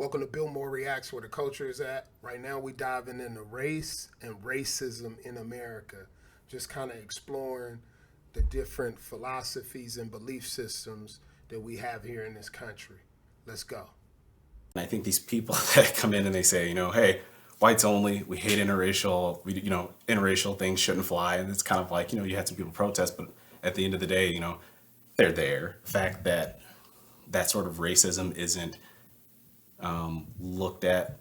Welcome to Bill Moore Reacts, where the culture is at. Right now, we diving into race and racism in America, just kind of exploring the different philosophies and belief systems that we have here in this country. Let's go. And I think these people that come in and they say, hey, whites only, we hate interracial, interracial things shouldn't fly. And it's kind of like, you had some people protest, but at the end of the day, they're there. The fact that that sort of racism isn't looked at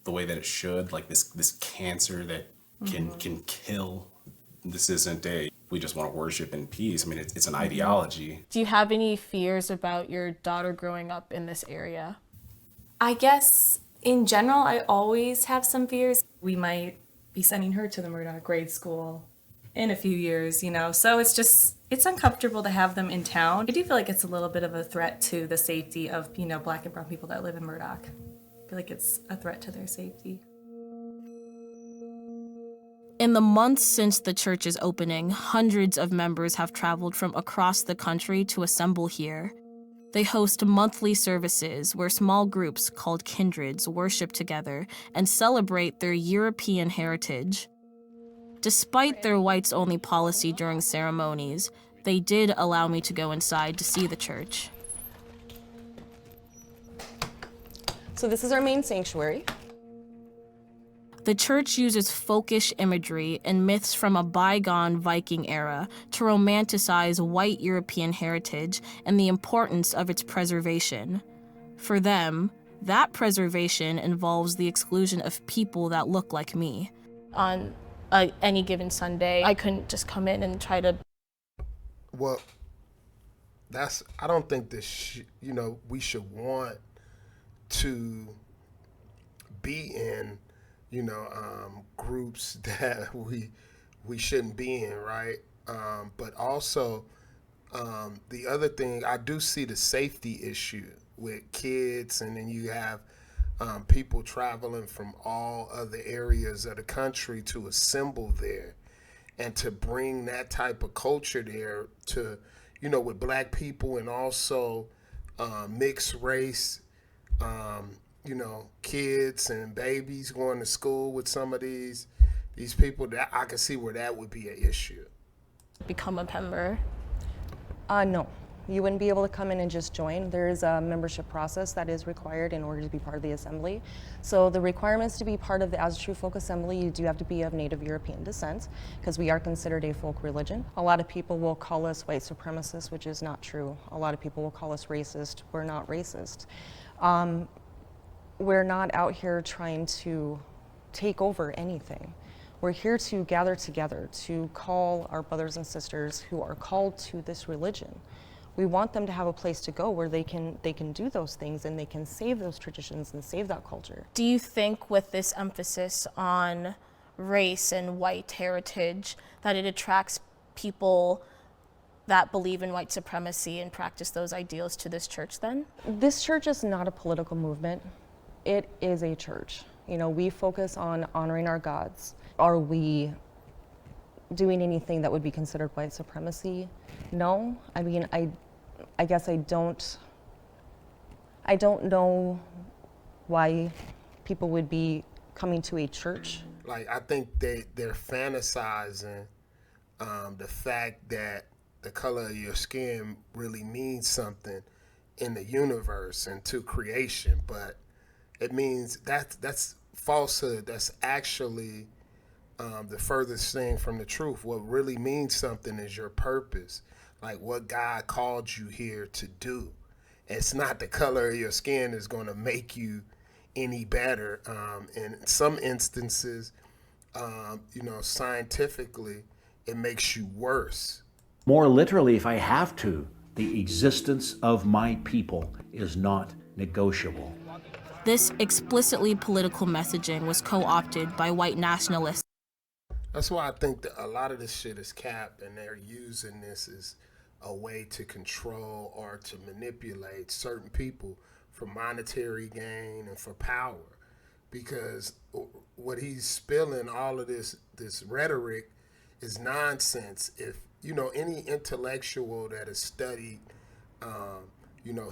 the way that it should, like this cancer that can kill. This isn't we just want to worship in peace. I mean, it's an ideology. Do you have any fears about your daughter growing up in this area? I guess in general, I always have some fears. We might be sending her to the Murdoch grade school in a few years, so it's uncomfortable to have them in town. I do feel like it's a little bit of a threat to the safety of, Black and brown people that live in Murdoch. I feel like it's a threat to their safety. In the months since the church's opening, hundreds of members have traveled from across the country to assemble here. They host monthly services where small groups called kindreds worship together and celebrate their European heritage. Despite their whites-only policy during ceremonies, they did allow me to go inside to see the church. So this is our main sanctuary. The church uses folkish imagery and myths from a bygone Viking era to romanticize white European heritage and the importance of its preservation. For them, that preservation involves the exclusion of people that look like me. On any given Sunday, I couldn't just come in and try to... Well, I don't think this, we should want to be in, groups that we shouldn't be in, right? But also, the other thing, I do see the safety issue with kids, and then you have people traveling from all other areas of the country to assemble there and to bring that type of culture there to, with Black people and also mixed race, kids and babies going to school with some of these people. That I can see where that would be an issue. Become a member? No, you wouldn't be able to come in and just join. There is a membership process that is required in order to be part of the assembly. So the requirements to be part of the As a True Folk Assembly, you do have to be of Native European descent, because we are considered a folk religion. A lot of people will call us white supremacists, which is not true. A lot of people will call us racist. We're not racist. We're not out here trying to take over anything. We're here to gather together, to call our brothers and sisters who are called to this religion. We want them to have a place to go where they can do those things and they can save those traditions and save that culture. Do you think with this emphasis on race and white heritage that it attracts people that believe in white supremacy and practice those ideals to this church then? This church is not a political movement. It is a church. We focus on honoring our gods. Are we doing anything that would be considered white supremacy? No. I mean, I guess I don't know why people would be coming to a church. Like, I think they're fantasizing the fact that the color of your skin really means something in the universe and to creation, but it means that's falsehood. That's actually the furthest thing from the truth. What really means something is your purpose, like what God called you here to do. It's not the color of your skin is going to make you any better. In some instances, scientifically, it makes you worse. More literally, if I have to, the existence of my people is not negotiable. This explicitly political messaging was co-opted by white nationalists. That's why I think that a lot of this shit is capped, and they're using this as a way to control or to manipulate certain people for monetary gain and for power. Because what he's spilling, all of this rhetoric, is nonsense. If any intellectual that has studied,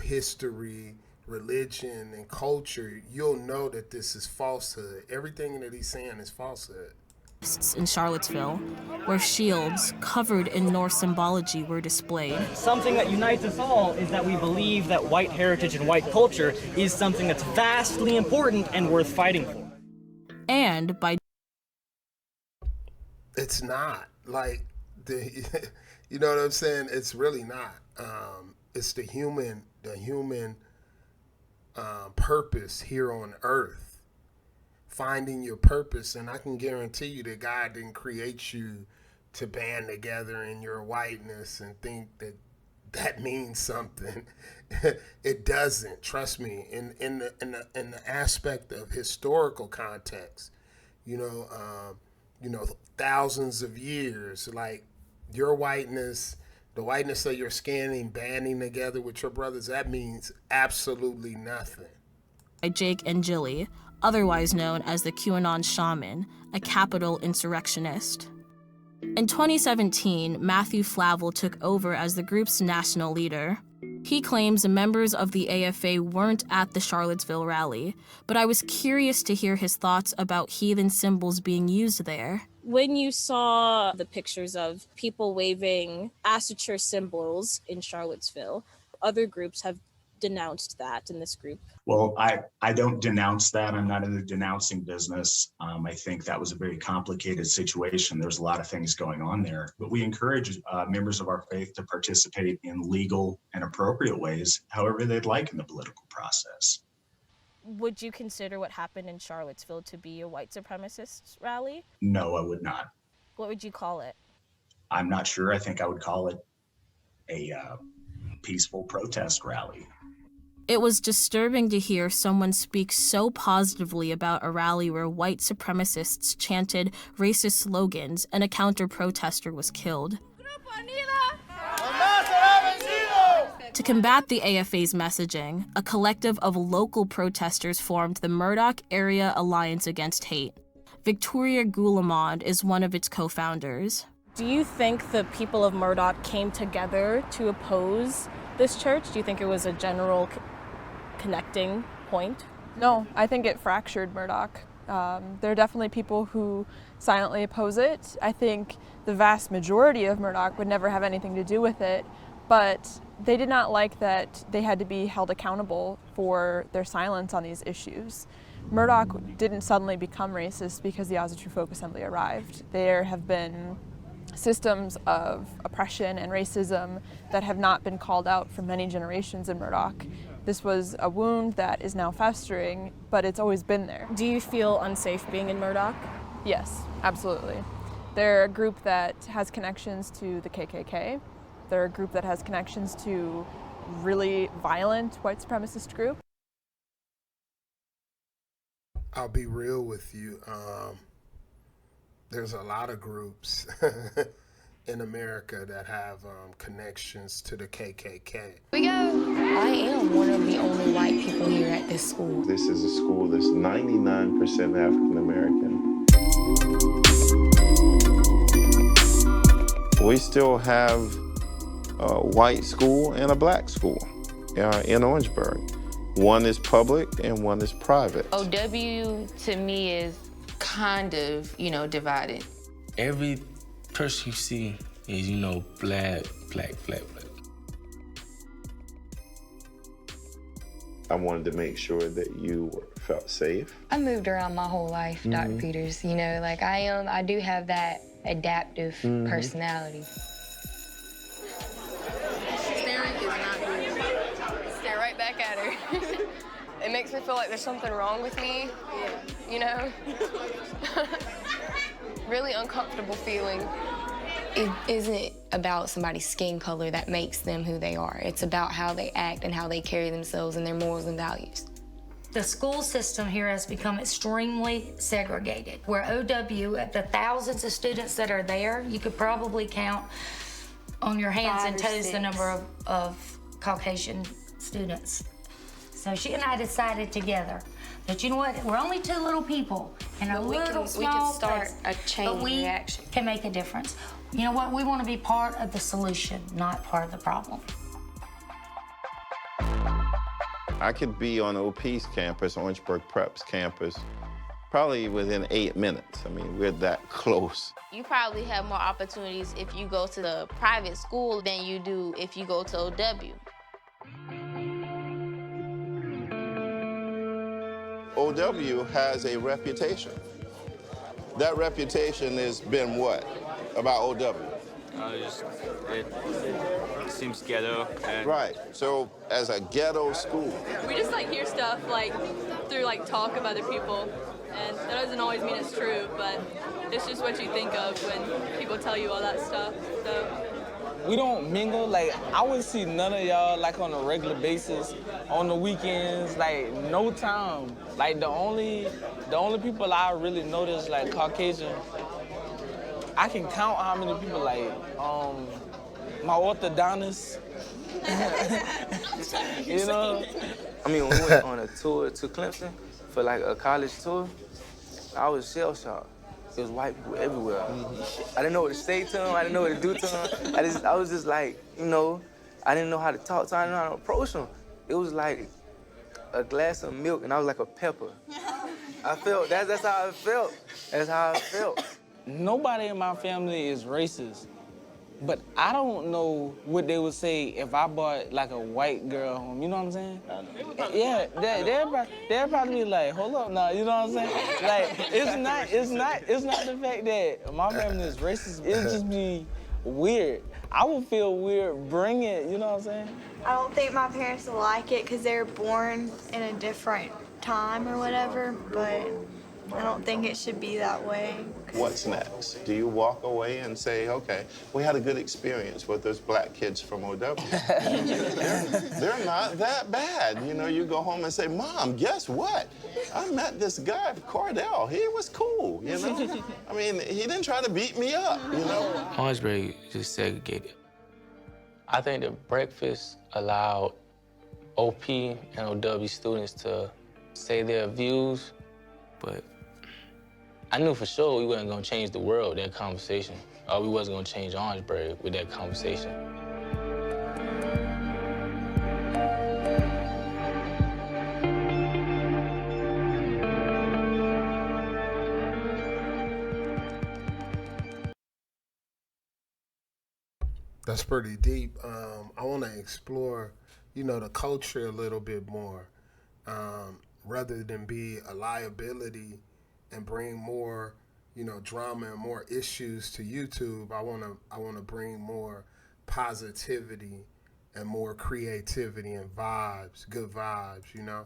history, religion and culture, you'll know that this is falsehood. Everything that he's saying is falsehood. In Charlottesville, where shields covered in Norse symbology were displayed. Something that unites us all is that we believe that white heritage and white culture is something that's vastly important and worth fighting for. And by It's not like you know what I'm saying? It's really not. It's the human purpose here on earth, finding your purpose. And I can guarantee you that God didn't create you to band together in your whiteness and think that that means something. It doesn't. Trust me. In the aspect of historical context, thousands of years, like your whiteness, the whiteness of your skin and banding together with your brothers, that means absolutely nothing. Jake and Jilly, otherwise known as the QAnon Shaman, a capital insurrectionist. In 2017, Matthew Flavel took over as the group's national leader. He claims members of the AFA weren't at the Charlottesville rally, but I was curious to hear his thoughts about heathen symbols being used there. When you saw the pictures of people waving astroturf symbols in Charlottesville, other groups have denounced that in this group. Well, I don't denounce that. I'm not in the denouncing business. I think that was a very complicated situation. There's a lot of things going on there, but we encourage members of our faith to participate in legal and appropriate ways, however they'd like in the political process. Would you consider what happened in Charlottesville to be a white supremacist rally? No, I would not. What would you call it? I'm not sure. I think I would call it a peaceful protest rally. It was disturbing to hear someone speak so positively about a rally where white supremacists chanted racist slogans and a counter-protester was killed. To combat the AFA's messaging, a collective of local protesters formed the Murdoch Area Alliance Against Hate. Victoria Goulamond is one of its co-founders. Do you think the people of Murdoch came together to oppose this church? Do you think it was a general connecting point? No, I think it fractured Murdoch. There are definitely people who silently oppose it. I think the vast majority of Murdoch would never have anything to do with it, but they did not like that they had to be held accountable for their silence on these issues. Murdoch didn't suddenly become racist because the Oz True Folk Assembly arrived. There have been systems of oppression and racism that have not been called out for many generations in Murdoch. This was a wound that is now festering, but it's always been there. Do you feel unsafe being in Murdoch? Yes, absolutely. They're a group that has connections to the KKK. They're a group that has connections to really violent white supremacist group. I'll be real with you. There's a lot of groups in America that have connections to the KKK. We go. I am one of the only white people here at this school. This is a school that's 99% African American. We still have a white school and a black school in Orangeburg. One is public and one is private. OW to me is kind of, divided. Every person you see is, black. I wanted to make sure that you felt safe. I moved around my whole life, Dr. Peters. I do have that adaptive personality. Staring is not good. Stare right back at her. It makes me feel like there's something wrong with me, Really uncomfortable feeling. It isn't about somebody's skin color that makes them who they are. It's about how they act and how they carry themselves and their morals and values. The school system here has become extremely segregated. Where OW, at the thousands of students that are there, you could probably count on your hands and toes the number of Caucasian students. So she and I decided together that, you know what, we're only two little people in a little small we can start place, a chain reaction. Can make a difference. You know what, we want to be part of the solution, not part of the problem. I could be on OP's campus, Orangeburg Prep's campus, probably within 8 minutes. I mean, we're that close. You probably have more opportunities if you go to the private school than you do if you go to OW. OW has a reputation. That reputation has been what about OW? It seems ghetto. And Right. So as a ghetto school. We just like hear stuff like through like talk of other people, and that doesn't always mean it's true, but it's just what you think of when people tell you all that stuff. So we don't mingle. Like, I would see none of y'all like on a regular basis, on the weekends, like no time. Like the only people I really notice like Caucasian, I can count how many people like my orthodontist. You know? I mean, when we went on a tour to Clemson for like a college tour, I was shell shocked. There was white people everywhere. I didn't know what to say to them. I didn't know what to do to them. I was just like, you know, I didn't know how to talk to them. I didn't know how to approach them. It was like a glass of milk, and I was like a pepper. I felt, that's how I felt. That's how I felt. Nobody in my family is racist, but I don't know what they would say if I brought like a white girl home. You know what I'm saying? Yeah, they'd probably be like, hold up now. You know what I'm saying? Like, it's not the fact that my family is racist. It'd just be weird. I would feel weird bringing it. You know what I'm saying? I don't think my parents will like it because they're born in a different time or whatever, but I don't think it should be that way. What's next? Do you walk away and say, okay, we had a good experience with those black kids from OW. they're not that bad. You know, you go home and say, Mom, guess what? I met this guy, Cordell. He was cool, you know? I mean, he didn't try to beat me up, you know? Orangeburg is just segregated. I think the breakfast allowed OP and OW students to say their views, but I knew for sure we wasn't gonna change the world with that conversation. Or we wasn't gonna change Orangeburg with that conversation. That's pretty deep. I want to explore, you know, the culture a little bit more, rather than be a liability and bring more, you know, drama and more issues to YouTube. I want to bring more positivity and more creativity and vibes, good vibes, you know.